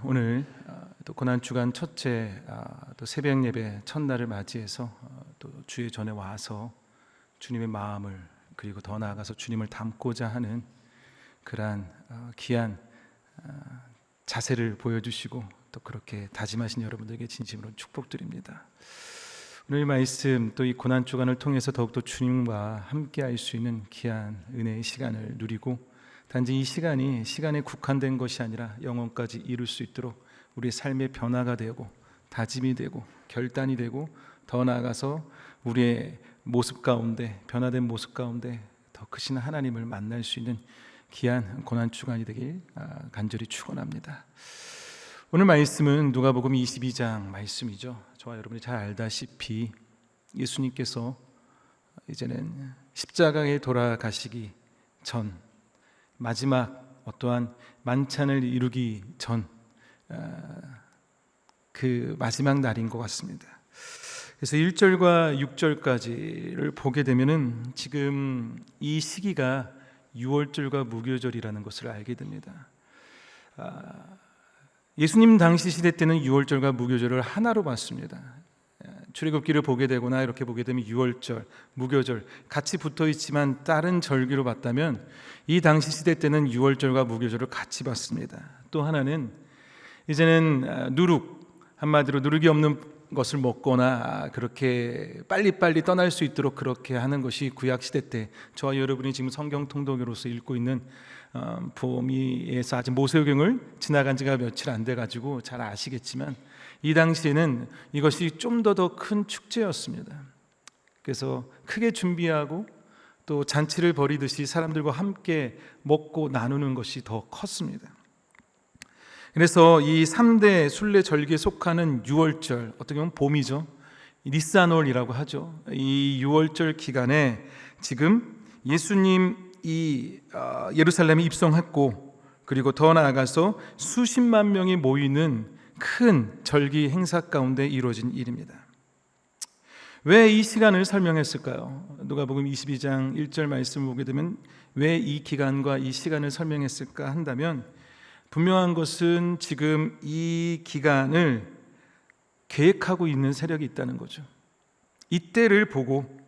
오늘 또 고난주간 첫째 또 새벽 예배 첫날을 맞이해서 또 주의 전에 와서 주님의 마음을 그리고 더 나아가서 주님을 닮고자 하는 그러한 귀한 자세를 보여주시고 또 그렇게 다짐하신 여러분들에게 진심으로 축복드립니다. 오늘 말씀 또 이 고난주간을 통해서 더욱더 주님과 함께할 수 있는 귀한 은혜의 시간을 누리고 단지 이 시간에 국한된 것이 아니라 영원까지 이룰 수 있도록 우리의 삶의 변화가 되고 다짐이 되고 결단이 되고 더 나아가서 우리의 모습 가운데 변화된 모습 가운데 더 크신 하나님을 만날 수 있는 귀한 고난주간이 되길 간절히 축원합니다. 오늘 말씀은 누가복음 22장 말씀이죠. 저와 여러분이 잘 알다시피 예수님께서 이제는 십자가에 돌아가시기 전 마지막 어떠한 만찬을 이루기 전 그 마지막 날인 것 같습니다. 그래서 1절과 6절까지를 보게 되면은 지금 이 시기가 유월절과 무교절이라는 것을 알게 됩니다. 예수님 당시 시대 때는 유월절과 무교절을 하나로 봤습니다. 출애굽기를 보게 되거나 이렇게 보게 되면 유월절, 무교절 같이 붙어 있지만 다른 절기로 봤다면 이 당시 시대 때는 유월절과 무교절을 같이 봤습니다. 또 하나는 이제는 누룩, 한마디로 누룩이 없는 것을 먹거나 그렇게 빨리빨리 떠날 수 있도록 그렇게 하는 것이 구약 시대 때 저와 여러분이 지금 성경 통독으로서 읽고 있는 보미에서 아직 모세오경을 지나간 지가 며칠 안 돼가지고 잘 아시겠지만 이 당시에는 이것이 좀 더 큰 축제였습니다. 그래서 크게 준비하고 또 잔치를 벌이듯이 사람들과 함께 먹고 나누는 것이 더 컸습니다. 그래서 이 3대 순례 절기에 속하는 유월절, 어떻게 보면 봄이죠. 니산월이라고 하죠. 이 유월절 기간에 지금 예수님 예루살렘에 입성했고 그리고 더 나아가서 수십만 명이 모이는 큰 절기 행사 가운데 이루어진 일입니다. 왜 이 시간을 설명했을까요? 누가복음 22장 1절 말씀을 보게 되면 왜 이 기간과 이 시간을 설명했을까 한다면 분명한 것은 지금 이 기간을 계획하고 있는 세력이 있다는 거죠. 이때를 보고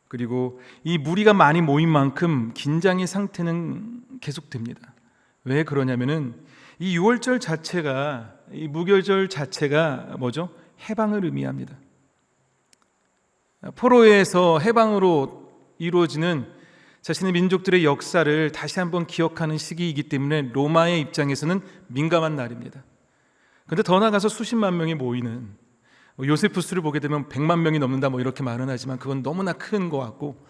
그리고 이 무리가 많이 모인 만큼 긴장의 상태는 계속됩니다. 왜 그러냐면은 이 유월절 자체가 이 무교절 자체가 뭐죠? 해방을 의미합니다. 포로에서 해방으로 이루어지는 자신의 민족들의 역사를 다시 한번 기억하는 시기이기 때문에 로마의 입장에서는 민감한 날입니다. 그런데 더 나아가서 수십만 명이 모이는 요세푸스를 보게 되면 100만 명이 넘는다 이렇게 말은 하지만 그건 너무나 큰 것 같고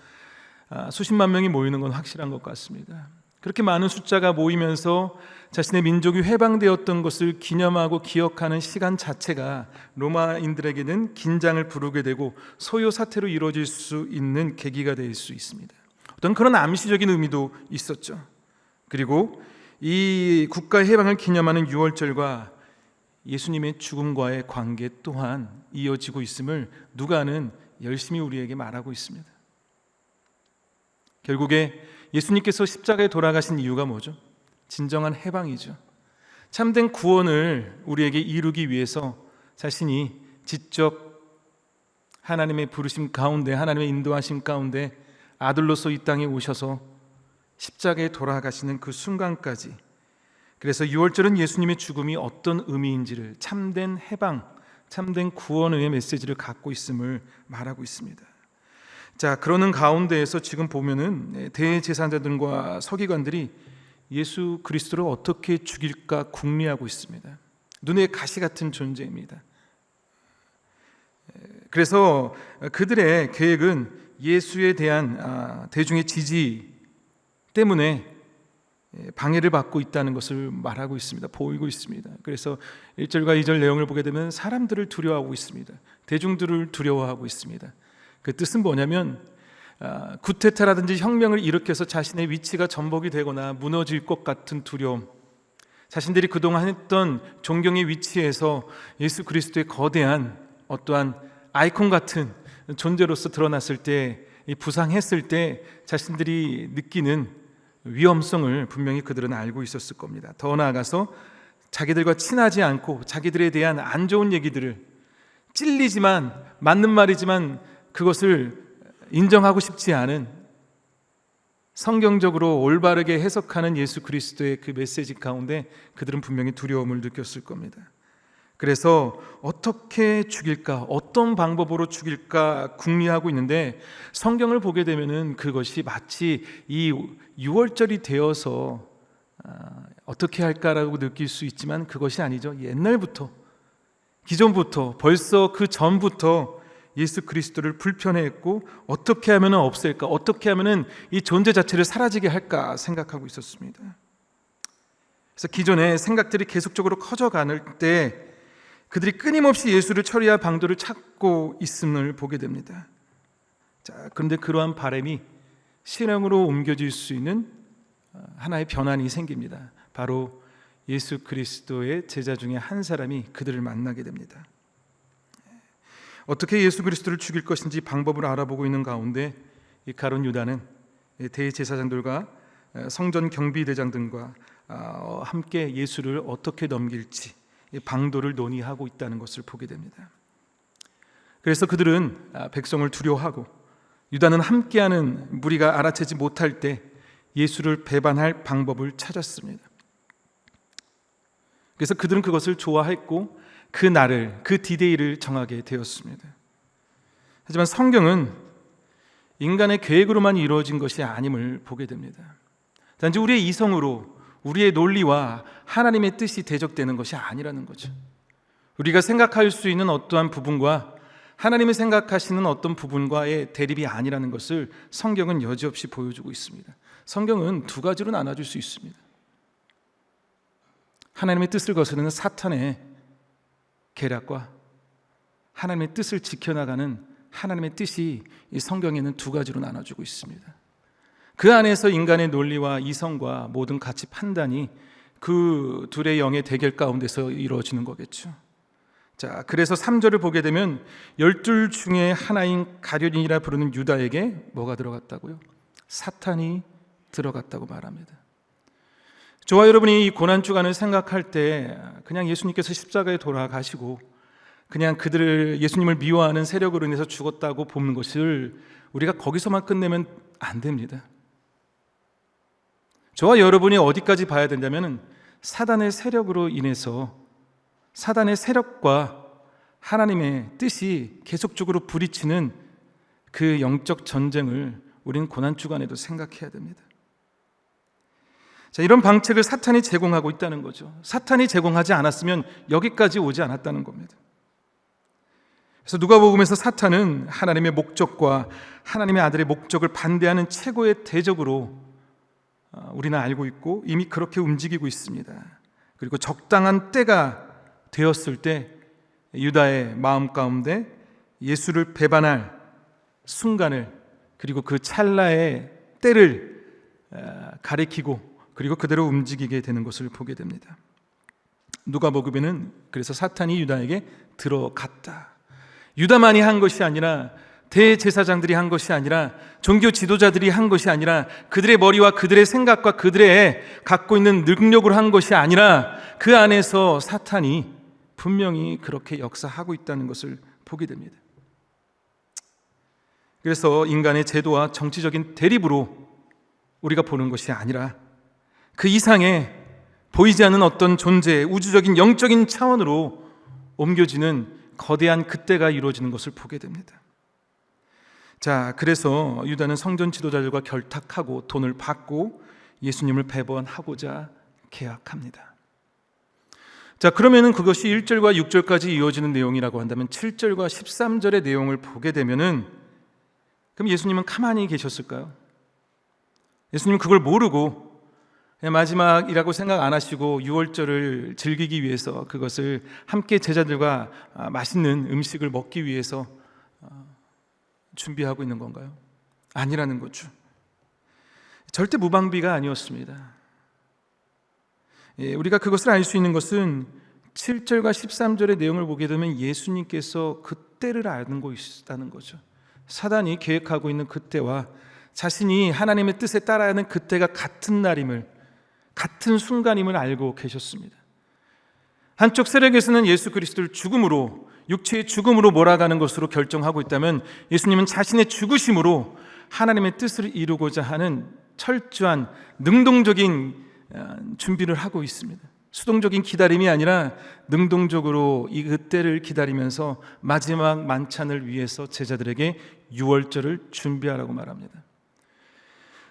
수십만 명이 모이는 건 확실한 것 같습니다. 그렇게 많은 숫자가 모이면서 자신의 민족이 해방되었던 것을 기념하고 기억하는 시간 자체가 로마인들에게는 긴장을 부르게 되고 소요 사태로 이루어질 수 있는 계기가 될 수 있습니다. 어떤 그런 암시적인 의미도 있었죠. 그리고 이 국가의 해방을 기념하는 유월절과 예수님의 죽음과의 관계 또한 이어지고 있음을 누가는 열심히 우리에게 말하고 있습니다. 결국에 예수님께서 십자가에 돌아가신 이유가 뭐죠? 진정한 해방이죠. 참된 구원을 우리에게 이루기 위해서 자신이 직접 하나님의 부르심 가운데 하나님의 인도하심 가운데 아들로서 이 땅에 오셔서 십자가에 돌아가시는 그 순간까지, 그래서 유월절은 예수님의 죽음이 어떤 의미인지를 참된 해방, 참된 구원의 메시지를 갖고 있음을 말하고 있습니다. 자, 그러는 가운데에서 지금 보면은 대제사장들과 서기관들이 예수 그리스도를 어떻게 죽일까 궁리하고 있습니다. 눈에 가시 같은 존재입니다. 그래서 그들의 계획은 예수에 대한 대중의 지지 때문에 방해를 받고 있다는 것을 말하고 있습니다. 보이고 있습니다. 그래서 1절과 2절 내용을 보게 되면 사람들을 두려워하고 있습니다. 대중들을 두려워하고 있습니다. 그 뜻은 뭐냐면 구테타라든지 혁명을 일으켜서 자신의 위치가 전복이 되거나 무너질 것 같은 두려움, 자신들이 그동안 했던 존경의 위치에서 예수 그리스도의 거대한 어떠한 아이콘 같은 존재로서 드러났을 때, 부상했을 때 자신들이 느끼는 위험성을 분명히 그들은 알고 있었을 겁니다. 더 나아가서 자기들과 친하지 않고 자기들에 대한 안 좋은 얘기들을, 찔리지만 맞는 말이지만 그것을 인정하고 싶지 않은, 성경적으로 올바르게 해석하는 예수 그리스도의 그 메시지 가운데 그들은 분명히 두려움을 느꼈을 겁니다. 그래서 어떻게 죽일까, 어떤 방법으로 죽일까 궁리하고 있는데, 성경을 보게 되면은 그것이 마치 이 유월절이 되어서 어떻게 할까라고 느낄 수 있지만 그것이 아니죠. 옛날부터, 기존부터, 벌써 그 전부터 예수 그리스도를 불편해했고, 어떻게 하면 없앨까, 어떻게 하면 이 존재 자체를 사라지게 할까 생각하고 있었습니다. 그래서 기존의 생각들이 계속적으로 커져가는 때 그들이 끊임없이 예수를 처리할 방도를 찾고 있음을 보게 됩니다. 자, 그런데 그러한 바람이 실행으로 옮겨질 수 있는 하나의 변환이 생깁니다. 바로 예수 그리스도의 제자 중에 한 사람이 그들을 만나게 됩니다. 어떻게 예수 그리스도를 죽일 것인지 방법을 알아보고 있는 가운데 이 가룟 유다는 대제사장들과 성전 경비대장 등과 함께 예수를 어떻게 넘길지 방도를 논의하고 있다는 것을 보게 됩니다. 그래서 그들은 백성을 두려워하고, 유다는 함께하는 무리가 알아채지 못할 때 예수를 배반할 방법을 찾았습니다. 그래서 그들은 그것을 좋아했고 그 날을, 그 디데이를 정하게 되었습니다. 하지만 성경은 인간의 계획으로만 이루어진 것이 아님을 보게 됩니다. 단지 우리의 이성으로, 우리의 논리와 하나님의 뜻이 대적되는 것이 아니라는 거죠. 우리가 생각할 수 있는 어떠한 부분과 하나님이 생각하시는 어떤 부분과의 대립이 아니라는 것을 성경은 여지없이 보여주고 있습니다. 성경은 두 가지로 나눠줄 수 있습니다. 하나님의 뜻을 거스르는 사탄의 계략과 하나님의 뜻을 지켜나가는 하나님의 뜻이 이 성경에는 두 가지로 나눠주고 있습니다. 그 안에서 인간의 논리와 이성과 모든 가치 판단이 그 둘의 영의 대결 가운데서 이루어지는 거겠죠. 자, 그래서 3절을 보게 되면 12 중에 하나인 가룟이라 부르는 유다에게 뭐가 들어갔다고요? 사탄이 들어갔다고 말합니다. 저와 여러분이 이 고난주간을 생각할 때 그냥 예수님께서 십자가에 돌아가시고 그냥 그들을, 예수님을 미워하는 세력으로 인해서 죽었다고 보는 것을 우리가 거기서만 끝내면 안 됩니다. 저와 여러분이 어디까지 봐야 된다면 사단의 세력으로 인해서, 사단의 세력과 하나님의 뜻이 계속적으로 부딪히는 그 영적 전쟁을 우리는 고난주간에도 생각해야 됩니다. 자, 이런 방책을 사탄이 제공하고 있다는 거죠. 사탄이 제공하지 않았으면 여기까지 오지 않았다는 겁니다. 그래서 누가복음에서 사탄은 하나님의 목적과 하나님의 아들의 목적을 반대하는 최고의 대적으로 우리는 알고 있고 이미 그렇게 움직이고 있습니다. 그리고 적당한 때가 되었을 때 유다의 마음 가운데 예수를 배반할 순간을, 그리고 그 찰나의 때를 가리키고 그리고 그대로 움직이게 되는 것을 보게 됩니다. 누가복음에는 그래서 사탄이 유다에게 들어갔다. 유다만이 한 것이 아니라, 대제사장들이 한 것이 아니라, 종교 지도자들이 한 것이 아니라, 그들의 머리와 그들의 생각과 그들의 갖고 있는 능력으로 한 것이 아니라 그 안에서 사탄이 분명히 그렇게 역사하고 있다는 것을 보게 됩니다. 그래서 인간의 제도와 정치적인 대립으로 우리가 보는 것이 아니라 그 이상의 보이지 않는 어떤 존재, 우주적인 영적인 차원으로 옮겨지는 거대한 그때가 이루어지는 것을 보게 됩니다. 자, 그래서 유다는 성전 지도자들과 결탁하고 돈을 받고 예수님을 배반하고자 계약합니다. 자, 그러면은 그것이 1절과 6절까지 이어지는 내용이라고 한다면 7절과 13절의 내용을 보게 되면은, 그럼 예수님은 가만히 계셨을까요? 예수님은 그걸 모르고 마지막이라고 생각 안 하시고 6월절을 즐기기 위해서, 그것을 함께 제자들과 맛있는 음식을 먹기 위해서 준비하고 있는 건가요? 아니라는 거죠. 절대 무방비가 아니었습니다. 우리가 그것을 알 수 있는 것은 7절과 13절의 내용을 보게 되면 예수님께서 그때를 알고 있다는 거죠. 사단이 계획하고 있는 그때와 자신이 하나님의 뜻에 따라야 하는 그때가 같은 날임을, 같은 순간임을 알고 계셨습니다. 한쪽 세력에서는 예수 그리스도를 죽음으로, 육체의 죽음으로 몰아가는 것으로 결정하고 있다면, 예수님은 자신의 죽으심으로 하나님의 뜻을 이루고자 하는 철저한 능동적인 준비를 하고 있습니다. 수동적인 기다림이 아니라 능동적으로 이 그때를 기다리면서 마지막 만찬을 위해서 제자들에게 유월절을 준비하라고 말합니다.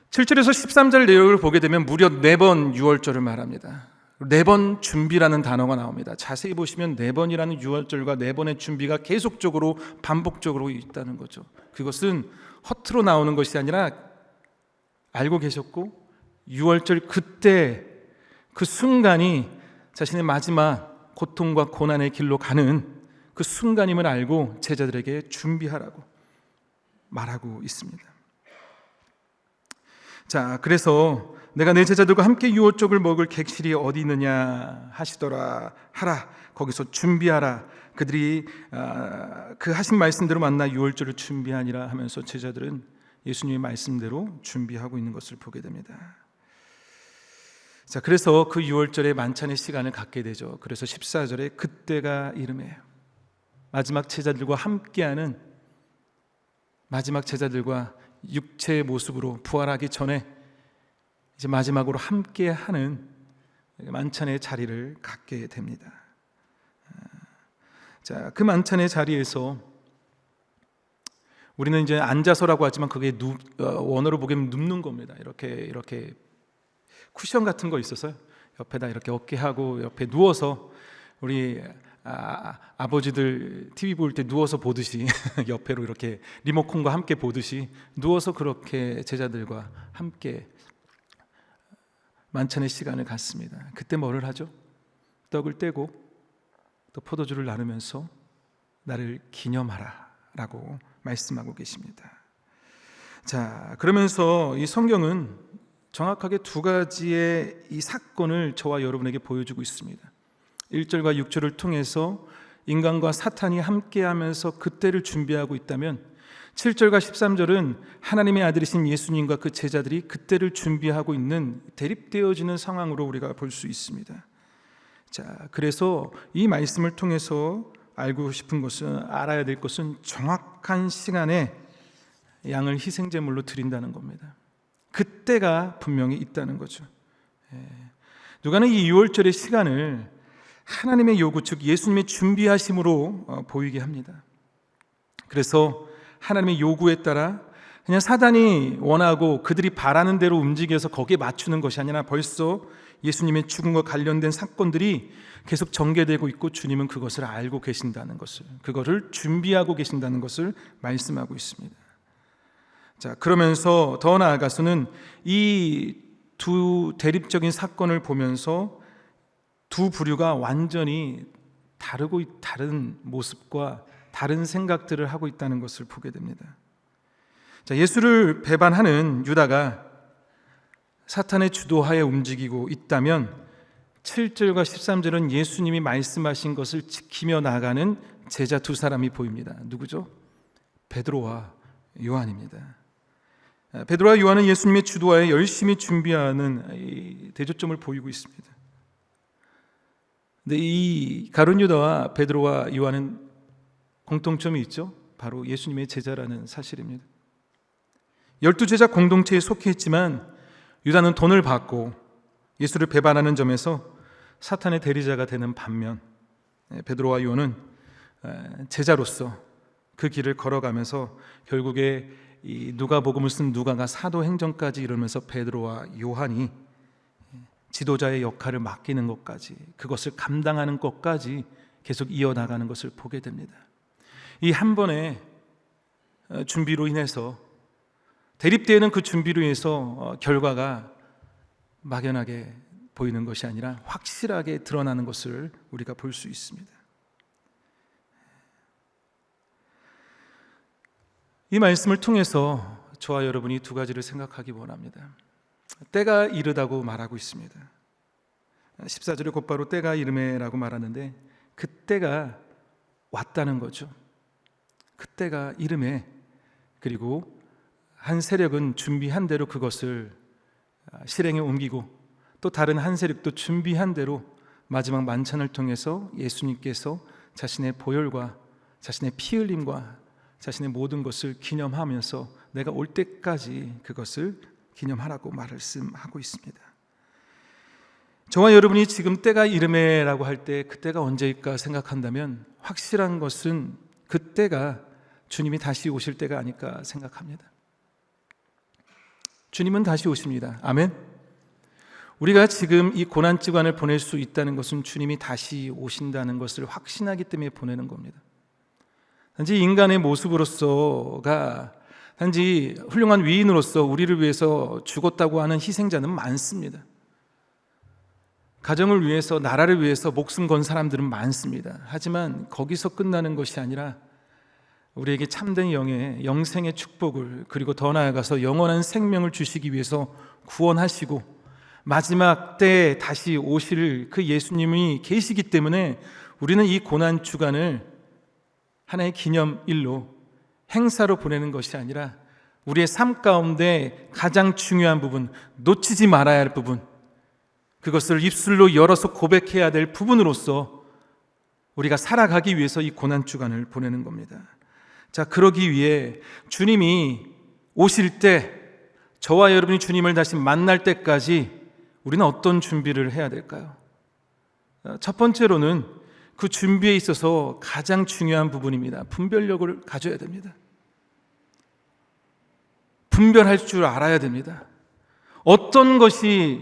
7절에서 13절 내용을 보게 되면 무려 4번 유월절을 말합니다. 4번 준비라는 단어가 나옵니다. 자세히 보시면 4번이라는 유월절과 4번의 준비가 계속적으로 반복적으로 있다는 거죠. 그것은 허투루 나오는 것이 아니라 알고 계셨고, 유월절 그때 그 순간이 자신의 마지막 고통과 고난의 길로 가는 그 순간임을 알고 제자들에게 준비하라고 말하고 있습니다. 자, 그래서 내가 내 제자들과 함께 유월절을 먹을 객실이 어디 있느냐 하시더라. 하라, 거기서 준비하라. 그들이 그 하신 말씀대로 만나 유월절을 준비하니라 하면서 제자들은 예수님의 말씀대로 준비하고 있는 것을 보게 됩니다. 자, 그래서 그 유월절의 만찬의 시간을 갖게 되죠. 그래서 14절에 그때가 이르매, 마지막 제자들과 함께하는, 마지막 제자들과 육체의 모습으로 부활하기 전에 이제 마지막으로 함께하는 만찬의 자리를 갖게 됩니다. 자, 그 만찬의 자리에서 우리는 이제 앉아서라고 하지만 그게 원어로 보기엔 눕는 겁니다. 이렇게 쿠션 같은 거 있어서요. 옆에다 이렇게 어깨하고 옆에 누워서 우리 아버지들 TV 볼 때 누워서 보듯이 옆에로 이렇게 리모컨과 함께 보듯이 누워서 그렇게 제자들과 함께 만찬의 시간을 갖습니다. 그때 뭐를 하죠? 떡을 떼고 또 포도주를 나누면서 나를 기념하라 라고 말씀하고 계십니다. 자, 그러면서 이 성경은 정확하게 2가지의 이 사건을 저와 여러분에게 보여주고 있습니다. 1절과 6절을 통해서 인간과 사탄이 함께하면서 그때를 준비하고 있다면, 7절과 13절은 하나님의 아들이신 예수님과 그 제자들이 그때를 준비하고 있는 대립되어지는 상황으로 우리가 볼 수 있습니다. 자, 그래서 이 말씀을 통해서 알고 싶은 것은, 알아야 될 것은 정확한 시간에 양을 희생제물로 드린다는 겁니다. 그때가 분명히 있다는 거죠. 누가는 이 유월절의 시간을 하나님의 요구, 즉 예수님의 준비하심으로 보이게 합니다. 그래서 하나님의 요구에 따라 그냥 사단이 원하고 그들이 바라는 대로 움직여서 거기에 맞추는 것이 아니라 벌써 예수님의 죽음과 관련된 사건들이 계속 전개되고 있고, 주님은 그것을 알고 계신다는 것을, 그것을 준비하고 계신다는 것을 말씀하고 있습니다. 자, 그러면서 더 나아가서는 이 두 대립적인 사건을 보면서 두 부류가 완전히 다른 모습과 다른 생각들을 하고 있다는 것을 보게 됩니다. 자, 예수를 배반하는 유다가 사탄의 주도하에 움직이고 있다면, 7절과 13절은 예수님이 말씀하신 것을 지키며 나가는 제자 2사람이 보입니다. 누구죠? 베드로와 요한입니다. 베드로와 요한은 예수님의 주도하에 열심히 준비하는 이 대조점을 보이고 있습니다. 근데 이 가룟 유다와 베드로와 요한은 공통점이 있죠. 바로 예수님의 제자라는 사실입니다. 12제자 공동체에 속해 있지만 유다는 돈을 받고 예수를 배반하는 점에서 사탄의 대리자가 되는 반면, 베드로와 요한은 제자로서 그 길을 걸어가면서 결국에 이 누가복음을 쓴 누가가 사도행전까지 이르면서 베드로와 요한이 지도자의 역할을 맡기는 것까지, 그것을 감당하는 것까지 계속 이어나가는 것을 보게 됩니다. 이 한 번의 준비로 인해서, 대립되는 그 준비로 인해서 결과가 막연하게 보이는 것이 아니라 확실하게 드러나는 것을 우리가 볼 수 있습니다. 이 말씀을 통해서 저와 여러분이 2가지를 생각하기 원합니다. 때가 이르다고 말하고 있습니다. 14절에 곧바로 때가 이르매라고 말하는데, 그때가 왔다는 거죠. 그때가 이르매, 그리고 한 세력은 준비한 대로 그것을 실행에 옮기고 또 다른 한 세력도 준비한 대로 마지막 만찬을 통해서 예수님께서 자신의 보혈과 자신의 피 흘림과 자신의 모든 것을 기념하면서 내가 올 때까지 그것을 기념하라고 말씀하고 있습니다. 저와 여러분이 지금 때가 이르매라고 할 때 그때가 언제일까 생각한다면 확실한 것은 그때가 주님이 다시 오실 때가 아닐까 생각합니다. 주님은 다시 오십니다. 아멘. 우리가 지금 이 고난주간을 보낼 수 있다는 것은 주님이 다시 오신다는 것을 확신하기 때문에 보내는 겁니다. 단지 인간의 모습으로서가 단지 훌륭한 위인으로서 우리를 위해서 죽었다고 하는 희생자는 많습니다. 가정을 위해서, 나라를 위해서 목숨 건 사람들은 많습니다. 하지만 거기서 끝나는 것이 아니라 우리에게 참된 영생의 축복을, 그리고 더 나아가서 영원한 생명을 주시기 위해서 구원하시고 마지막 때에 다시 오실 그 예수님이 계시기 때문에 우리는 이 고난주간을 하나의 기념일로, 행사로 보내는 것이 아니라 우리의 삶 가운데 가장 중요한 부분, 놓치지 말아야 할 부분, 그것을 입술로 열어서 고백해야 될 부분으로서 우리가 살아가기 위해서 이 고난주간을 보내는 겁니다. 자, 그러기 위해 주님이 오실 때, 저와 여러분이 주님을 다시 만날 때까지 우리는 어떤 준비를 해야 될까요? 첫 번째로는 그 준비에 있어서 가장 중요한 부분입니다. 분별력을 가져야 됩니다. 분별할 줄 알아야 됩니다. 어떤 것이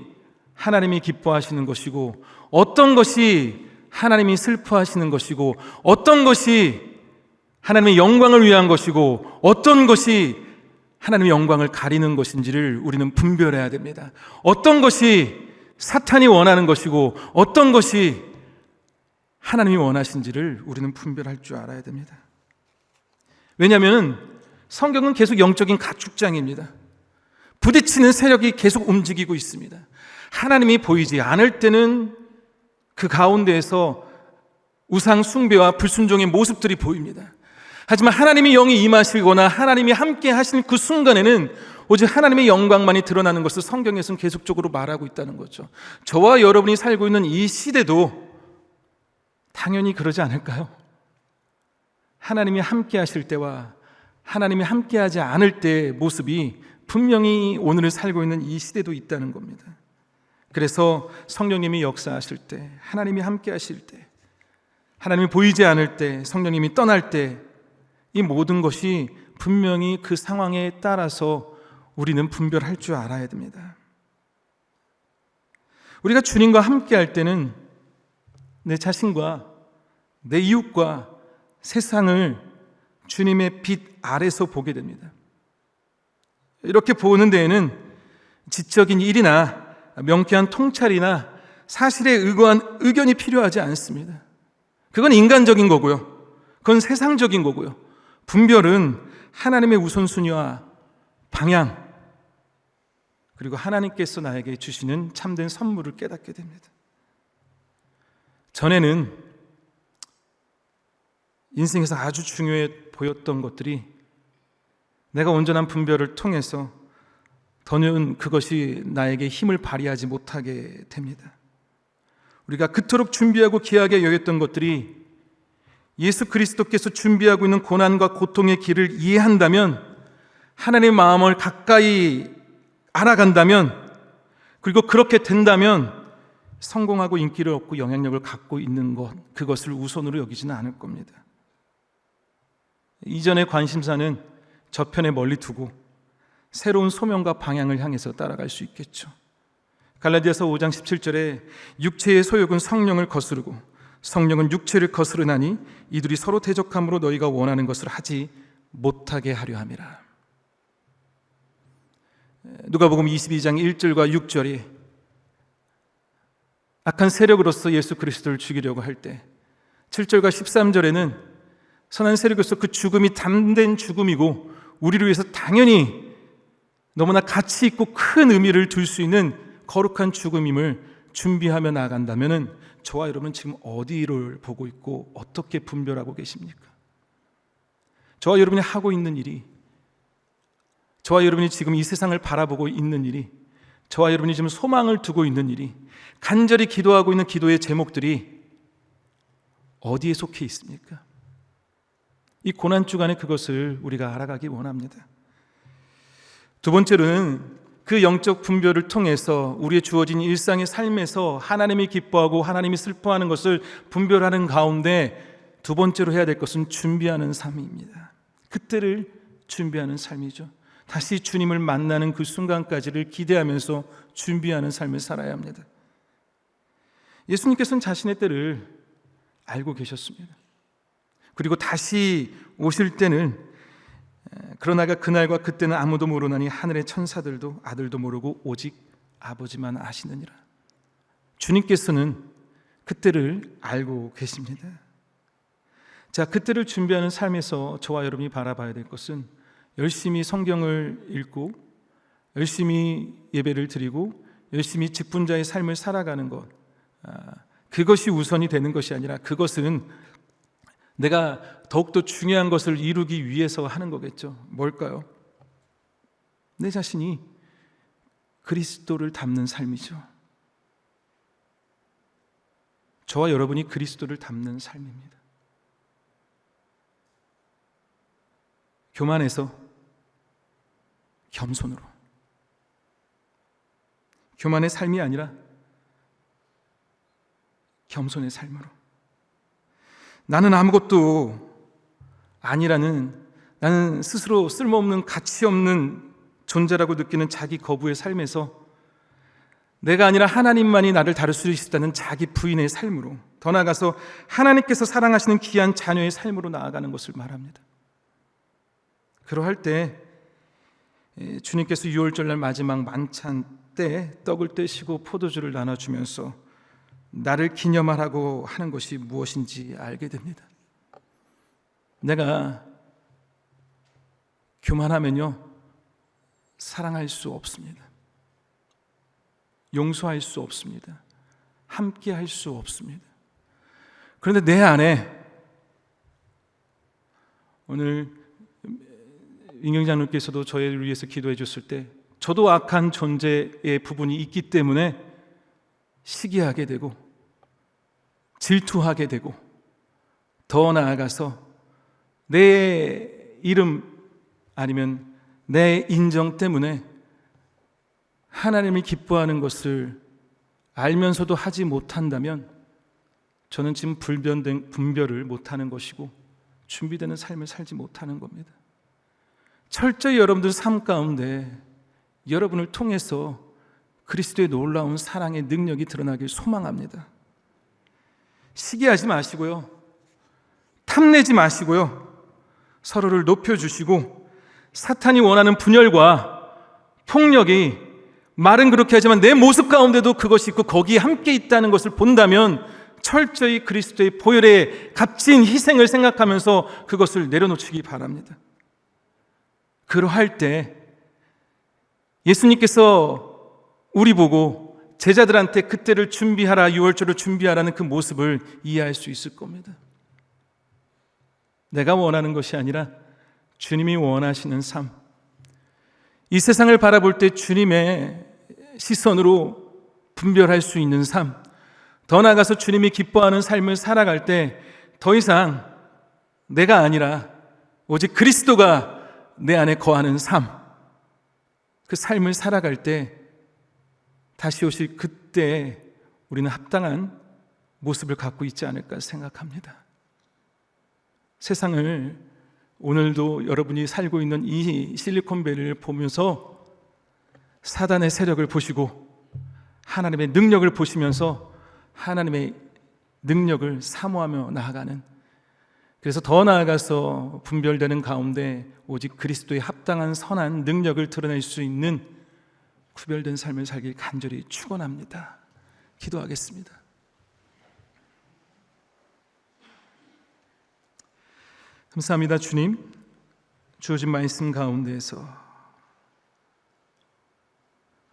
하나님이 기뻐하시는 것이고, 어떤 것이 하나님이 슬퍼하시는 것이고, 어떤 것이 하나님의 영광을 위한 것이고, 어떤 것이 하나님의 영광을 가리는 것인지를 우리는 분별해야 됩니다. 어떤 것이 사탄이 원하는 것이고, 어떤 것이 하나님이 원하신지를 우리는 분별할 줄 알아야 됩니다. 왜냐하면 성경은 계속 영적인 가축장입니다. 부딪히는 세력이 계속 움직이고 있습니다. 하나님이 보이지 않을 때는 그 가운데에서 우상 숭배와 불순종의 모습들이 보입니다. 하지만 하나님의 영이 임하시거나 하나님이 함께 하시는 그 순간에는 오직 하나님의 영광만이 드러나는 것을 성경에서는 계속적으로 말하고 있다는 거죠. 저와 여러분이 살고 있는 이 시대도 당연히 그러지 않을까요? 하나님이 함께 하실 때와 하나님이 함께 하지 않을 때의 모습이 분명히 오늘을 살고 있는 이 시대도 있다는 겁니다. 그래서 성령님이 역사하실 때, 하나님이 함께 하실 때, 하나님이 보이지 않을 때, 성령님이 떠날 때, 이 모든 것이 분명히 그 상황에 따라서 우리는 분별할 줄 알아야 됩니다. 우리가 주님과 함께 할 때는 내 자신과 내 이웃과 세상을 주님의 빛 아래서 보게 됩니다. 이렇게 보는 데에는 지적인 일이나 명쾌한 통찰이나 사실에 의거한 의견이 필요하지 않습니다. 그건 인간적인 거고요. 그건 세상적인 거고요. 분별은 하나님의 우선순위와 방향, 그리고 하나님께서 나에게 주시는 참된 선물을 깨닫게 됩니다. 전에는 인생에서 아주 중요해 보였던 것들이 내가 온전한 분별을 통해서 더는 그것이 나에게 힘을 발휘하지 못하게 됩니다. 우리가 그토록 준비하고 귀하게 여겼던 것들이 예수 그리스도께서 준비하고 있는 고난과 고통의 길을 이해한다면, 하나님의 마음을 가까이 알아간다면, 그리고 그렇게 된다면 성공하고 인기를 얻고 영향력을 갖고 있는 것, 그것을 우선으로 여기지는 않을 겁니다. 이전의 관심사는 저편에 멀리 두고 새로운 소명과 방향을 향해서 따라갈 수 있겠죠. 갈라디아서 5장 17절에 육체의 소욕은 성령을 거스르고 성령은 육체를 거스르나니 이들이 서로 대적함으로 너희가 원하는 것을 하지 못하게 하려 함이라. 누가복음 22장 1절과 6절이 악한 세력으로서 예수 그리스도를 죽이려고 할 때, 7절과 13절에는 선한 세력으로서 그 죽음이 담된 죽음이고 우리를 위해서 당연히 너무나 가치 있고 큰 의미를 둘 수 있는 거룩한 죽음임을 준비하며 나아간다면, 저와 여러분은 지금 어디를 보고 있고 어떻게 분별하고 계십니까? 저와 여러분이 하고 있는 일이, 저와 여러분이 지금 이 세상을 바라보고 있는 일이 저와 여러분이 지금 소망을 두고 있는 일이, 간절히 기도하고 있는 기도의 제목들이 어디에 속해 있습니까? 이 고난주간에 그것을 우리가 알아가기 원합니다. 두 번째로는 그 영적 분별을 통해서 우리의 주어진 일상의 삶에서 하나님이 기뻐하고 하나님이 슬퍼하는 것을 분별하는 가운데 두 번째로 해야 될 것은 준비하는 삶입니다. 그때를 준비하는 삶이죠. 다시 주님을 만나는 그 순간까지를 기대하면서 준비하는 삶을 살아야 합니다. 예수님께서는 자신의 때를 알고 계셨습니다. 그리고 다시 오실 때는, 그러나가 그날과 그때는 아무도 모르나니 하늘의 천사들도 아들도 모르고 오직 아버지만 아시느니라. 주님께서는 그때를 알고 계십니다. 자, 그때를 준비하는 삶에서 저와 여러분이 바라봐야 될 것은 열심히 성경을 읽고 열심히 예배를 드리고 열심히 직분자의 삶을 살아가는 것, 그것이 우선이 되는 것이 아니라 그것은 내가 더욱더 중요한 것을 이루기 위해서 하는 거겠죠. 뭘까요? 내 자신이 그리스도를 닮는 삶이죠. 저와 여러분이 그리스도를 닮는 삶입니다. 교만해서 겸손으로, 교만의 삶이 아니라 겸손의 삶으로, 나는 아무것도 아니라는, 나는 스스로 쓸모없는 가치 없는 존재라고 느끼는 자기 거부의 삶에서 내가 아니라 하나님만이 나를 다룰 수 있다는 자기 부인의 삶으로, 더 나아가서 하나님께서 사랑하시는 귀한 자녀의 삶으로 나아가는 것을 말합니다. 그러할 때 주님께서 유월절날 마지막 만찬 때 떡을 떼시고 포도주를 나눠주면서 나를 기념하라고 하는 것이 무엇인지 알게 됩니다. 내가 교만하면요, 사랑할 수 없습니다. 용서할 수 없습니다. 함께 할 수 없습니다. 그런데 내 안에, 오늘 민경 장로께서도 저희를 위해서 기도해 줬을 때 저도 악한 존재의 부분이 있기 때문에 시기하게 되고 질투하게 되고, 더 나아가서 내 이름 아니면 내 인정 때문에 하나님이 기뻐하는 것을 알면서도 하지 못한다면 저는 지금 분별을 못하는 것이고 준비되는 삶을 살지 못하는 겁니다. 철저히 여러분들 삶 가운데 여러분을 통해서 그리스도의 놀라운 사랑의 능력이 드러나길 소망합니다. 시기하지 마시고요, 탐내지 마시고요, 서로를 높여주시고 사탄이 원하는 분열과 폭력이, 말은 그렇게 하지만 내 모습 가운데도 그것이 있고 거기에 함께 있다는 것을 본다면 철저히 그리스도의 보혈의 값진 희생을 생각하면서 그것을 내려놓치기 바랍니다. 그러할 때 예수님께서 우리 보고 제자들한테 그때를 준비하라, 유월절을 준비하라는 그 모습을 이해할 수 있을 겁니다. 내가 원하는 것이 아니라 주님이 원하시는 삶, 이 세상을 바라볼 때 주님의 시선으로 분별할 수 있는 삶, 더 나아가서 주님이 기뻐하는 삶을 살아갈 때 더 이상 내가 아니라 오직 그리스도가 내 안에 거하는 삶, 그 삶을 살아갈 때 다시 오실 그때 우리는 합당한 모습을 갖고 있지 않을까 생각합니다. 세상을 오늘도 여러분이 살고 있는 이 실리콘밸리를 보면서 사단의 세력을 보시고 하나님의 능력을 보시면서 하나님의 능력을 사모하며 나아가는, 그래서 더 나아가서 분별되는 가운데 오직 그리스도의 합당한 선한 능력을 드러낼 수 있는 구별된 삶을 살길 간절히 축원합니다. 기도하겠습니다. 감사합니다. 주님, 주어진 말씀 가운데에서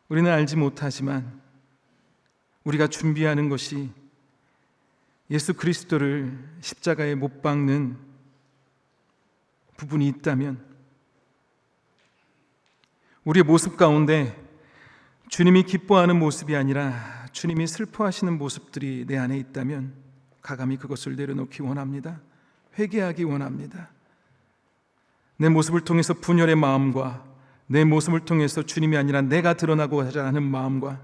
우리는 알지 못하지만 우리가 준비하는 것이 예수 그리스도를 십자가에 못 박는 부분이 있다면 우리의 모습 가운데 주님이 기뻐하는 모습이 아니라 주님이 슬퍼하시는 모습들이 내 안에 있다면 가감히 그것을 내려놓기 원합니다. 회개하기 원합니다. 내 모습을 통해서 분열의 마음과 내 모습을 통해서 주님이 아니라 내가 드러나고자 하는 마음과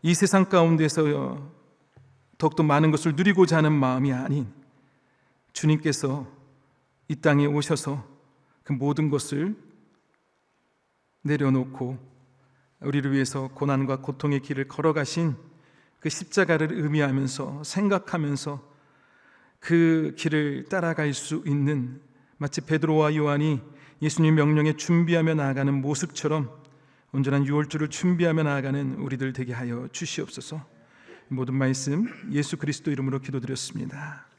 이 세상 가운데서 더욱더 많은 것을 누리고자 하는 마음이 아닌 주님께서 이 땅에 오셔서 그 모든 것을 내려놓고 우리를 위해서 고난과 고통의 길을 걸어가신 그 십자가를 의미하면서 생각하면서 그 길을 따라갈 수 있는, 마치 베드로와 요한이 예수님 명령에 준비하며 나아가는 모습처럼 온전한 유월절을 준비하며 나아가는 우리들 되게 하여 주시옵소서. 모든 말씀 예수 그리스도 이름으로 기도드렸습니다.